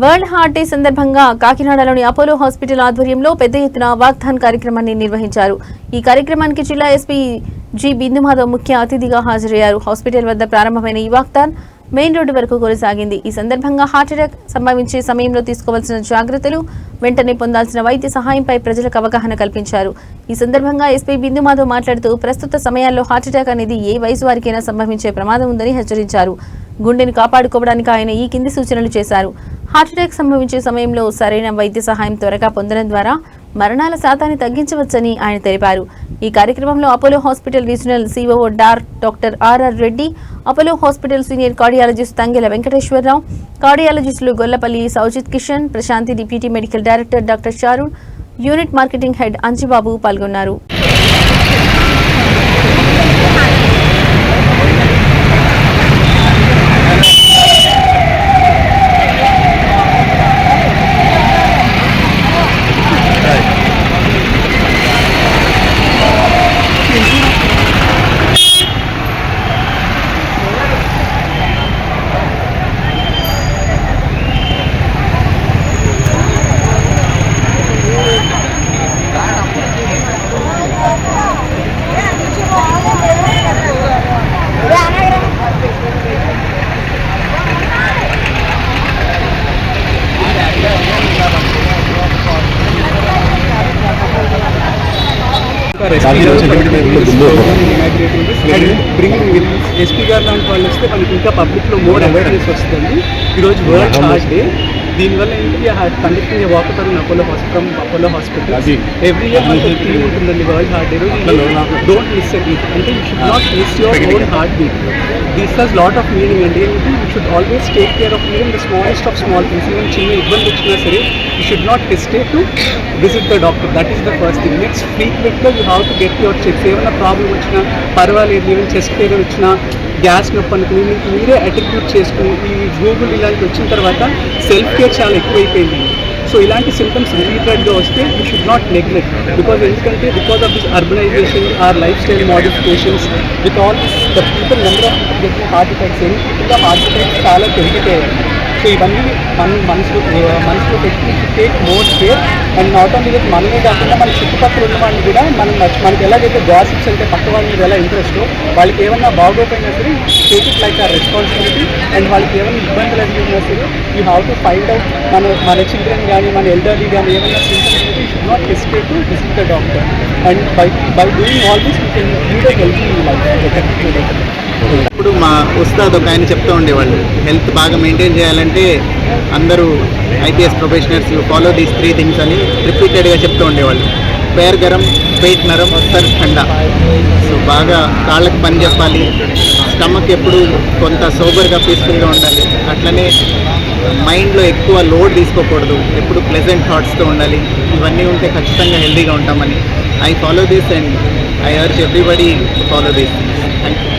World heart day సందర్భంగా కాకినాడలోని Apollo hospital ఆధ్వర్యంలో పెద్ద ఎత్తున వాక్థాన్ కార్యక్రమాన్ని నిర్వహించారు. ఈ కార్యక్రమానికి జిల్లా ఎస్పీ జి బిందుమాధవ్ ముఖ్య అతిథిగా హాజరయ్యారు. హాస్పిటల్ వద్ద ప్రారంభమైన ఈ వాక్థాన్ మెయిన్ రోడ్డు వరకు కొనసాగింది. ఈ సందర్భంగా హార్ట్అటాక్ సంభవించే సమయంలో తీసుకోవాల్సిన జాగ్రత్తలు, వెంటనే పొందాల్సిన వైద్య సహాయంపై ప్రజలకు అవగాహన కల్పించారు. ఈ సందర్భంగా ఎస్పీ బిందుమాధవ్ మాట్లాడుతూ ప్రస్తుత సమయాల్లో హార్ట్అటాక్ అనేది ఏ వయసు వారికైనా సంభవించే ప్రమాదం ఉందని హెచ్చరించారు. గుండెను కాపాడుకోవడానికి ఆయన ఈ కింది సూచనలు చేశారు. హార్ట్అటాక్ సంభవించే సమయంలో సరైన వైద్య సహాయం త్వరగా పొందడం ద్వారా మరణాల శాతాన్ని తగ్గించవచ్చని ఆయన తెలిపారు. ఈ కార్యక్రమంలో Apollo hospital regional COO doctor R R Reddy, Apollo hospital senior cardiologist Tangela Venkateswararao, కార్డియాలజిస్టులు Gollapalli Saujit Kishan, Prashanti, deputy medical director doctor Sharon, unit marketing head Anjibabu పాల్గొన్నారు. ఎస్పీ గారు లాంటి వాళ్ళు వస్తే మనకి ఇంకా పబ్లిక్లో మోర్ అవేర్నెస్ వస్తుంది. ఈరోజు వరల్డ్ హార్ట్ డే. దీనివల్ల ఏంటి conducting walkathon in Apollo hospital every year మనకు థీమ్ ఉంటుందండి. World heart day don't miss it. అంటే you should not miss your own heart beat. This has lot of meaning అండి. ఏంటి you should always take care of even the smallest of small things. Even చిన్న ఇబ్బంది వచ్చినా సరే you should not hesitate to visit the doctor. That is the first thing. Next ఫ్రీక్వెంట్గా you have to get your checks. ఏమైనా problem వచ్చినా పర్వాలేదు, even chest pain వచ్చినా, gas నొప్పి అనుకుని మీకు మీరే అటిట్యూడ్ చేసుకుని ఈ గూగుల్ ఇలాంటి వచ్చిన తర్వాత సెల్ఫ్ కేర్ చాలా ఎక్కువైపోయింది. సో ఇలాంటి సింటమ్స్ రిపీటెడ్గా వస్తే you should not neglect. Because of this urbanisation, or life style modifications, with all this the people number of people getting heart attacks, ఇంకా హార్ట్ అటాక్స్ చాలా పెరిగిపోయాయి. సో ఇవన్నీ మనం మనసులో పెట్టి take more care. And not only with మనమే కాకుండా మన చుట్టుపక్కల ఉన్న వాళ్ళు కూడా మనకి ఎలాగైతే గాసిప్స్ అంటే పక్క వాళ్ళ మీద ఎలా ఇంట్రెస్టో, వాళ్ళకి ఏమన్నా బాగోపోయినా సరే టేక్ ఇట్ లైక్ ఆ రెస్పాన్సిబిలిటీ. అండ్ వాళ్ళకి ఏమైనా ఇబ్బందులు అనిపించినా సరే you have to find out. మన చిల్డ్రన్ కానీ మన ఎల్డర్లీ కానీ ఏమైనా సింటమ్స్ ఉంటే you should not hesitate to visit the doctor. And by doing all this you can lead a healthy life. ఇప్పుడు మా ఉస్తాద్ ఒక ఆయన చెప్తూ ఉండేవాళ్ళు, హెల్త్ బాగా మెయింటైన్ చేయాలంటే అందరూ IPS professionals follow these 3 things అని రిపీటెడ్గా చెప్తూ ఉండేవాళ్ళు. పేర్ గరం, పేట్ నరం, సర్ ఠండా. సో బాగా కాళ్ళకి పని చెప్పాలి, స్టమక్ ఎప్పుడు కొంత సోబర్గా పీస్ఫుల్గా ఉండాలి. అట్లనే మైండ్లో ఎక్కువ లోడ్ తీసుకోకూడదు, ఎప్పుడు ప్లెజెంట్ థాట్స్తో ఉండాలి. ఇవన్నీ ఉంటే ఖచ్చితంగా హెల్తీగా ఉంటామని I follow this and I urge everybody to follow this. Thank you.